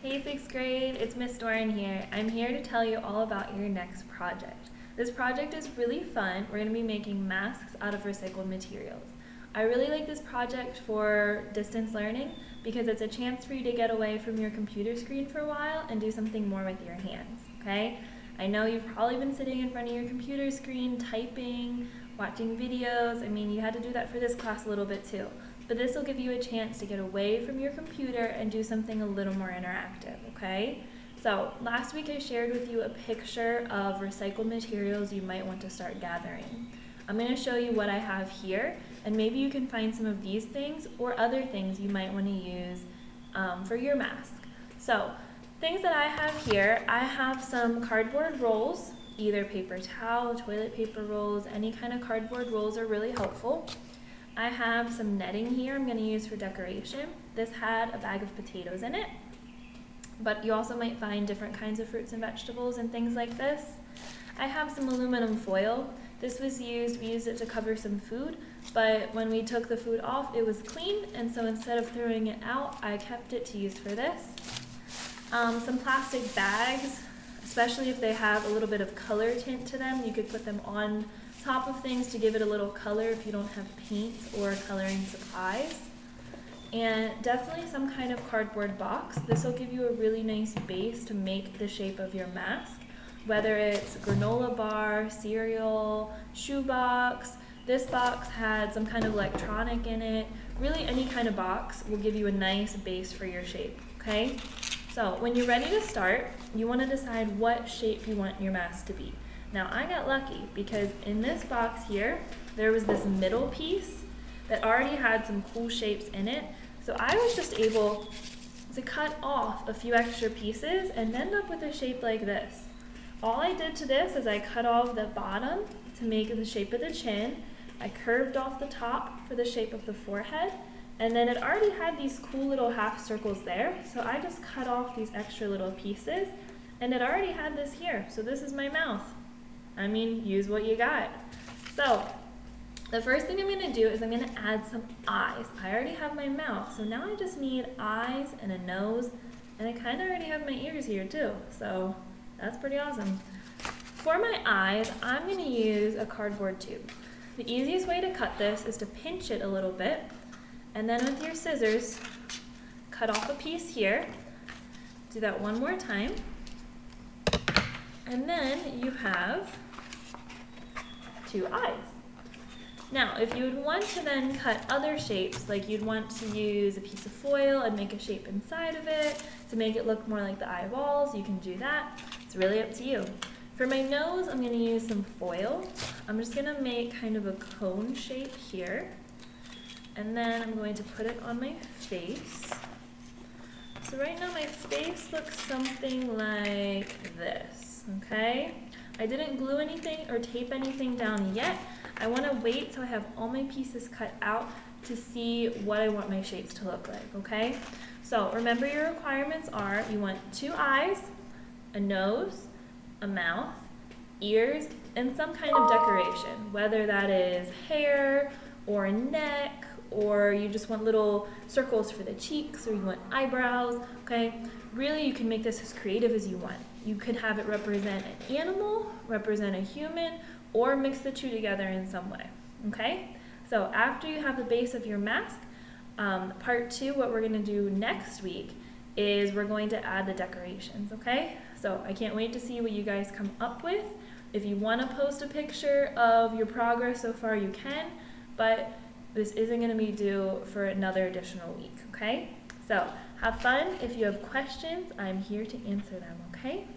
Hey 6th grade, it's Miss Doran here. I'm here to tell you all about your next project. This project is really fun. We're going to be making masks out of recycled materials. I really like this project for distance learning because it's a chance for you to get away from your computer screen for a while and do something more with your hands, okay? I know you've probably been sitting in front of your computer screen, typing, watching videos. I mean, you had to do that for this class a little bit too. But this will give you a chance to get away from your computer and do something a little more interactive, okay? So last week I shared with you a picture of recycled materials you might want to start gathering. I'm going to show you what I have here, and maybe you can find some of these things or other things you might want to use for your mask. So things that I have here, I have some cardboard rolls, either paper towel, toilet paper rolls, any kind of cardboard rolls are really helpful. I have some netting here I'm going to use for decoration. This had a bag of potatoes in it, but you also might find different kinds of fruits and vegetables and things like this. I have some aluminum foil. This was we used it to cover some food, but when we took the food off, it was clean, and so instead of throwing it out, I kept it to use for this. Some plastic bags, especially if they have a little bit of color tint to them, you could put them on top of things to give it a little color if you don't have paint or coloring supplies. And definitely some kind of cardboard box. This will give you a really nice base to make the shape of your mask, whether it's granola bar, cereal, shoebox. This box had some kind of electronic in it. Really any kind of box will give you a nice base for your shape, okay? So when you're ready to start, you want to decide what shape you want your mask to be. Now I got lucky because in this box here, there was this middle piece that already had some cool shapes in it. So I was just able to cut off a few extra pieces and end up with a shape like this. All I did to this is I cut off the bottom to make the shape of the chin. I curved off the top for the shape of the forehead. And then it already had these cool little half circles there. So I just cut off these extra little pieces and it already had this here. So this is my mouth. I mean, use what you got. So the first thing I'm going to do is I'm going to add some eyes. I already have my mouth, so now I just need eyes and a nose, and I kind of already have my ears here too, so that's pretty awesome. For my eyes, I'm going to use a cardboard tube. The easiest way to cut this is to pinch it a little bit, and then with your scissors, cut off a piece here. Do that one more time. And then you have 2 eyes. Now, if you would want to then cut other shapes, like you'd want to use a piece of foil and make a shape inside of it to make it look more like the eyeballs, you can do that. It's really up to you. For my nose, I'm going to use some foil. I'm just going to make kind of a cone shape here. And then I'm going to put it on my face. So right now my face looks something like this, okay? I didn't glue anything or tape anything down yet. I want to wait till I have all my pieces cut out to see what I want my shapes to look like, okay? So remember your requirements are you want 2 eyes, a nose, a mouth, ears, and some kind of decoration, whether that is hair or a neck, or you just want little circles for the cheeks, or you want eyebrows, okay? Really, you can make this as creative as you want. You could have it represent an animal, represent a human, or mix the 2 together in some way, okay? So after you have the base of your mask, part 2, what we're gonna do next week is we're going to add the decorations, okay? So I can't wait to see what you guys come up with. If you wanna post a picture of your progress so far, you can, but this isn't gonna be due for another additional week, okay? So have fun. If you have questions, I'm here to answer them, okay?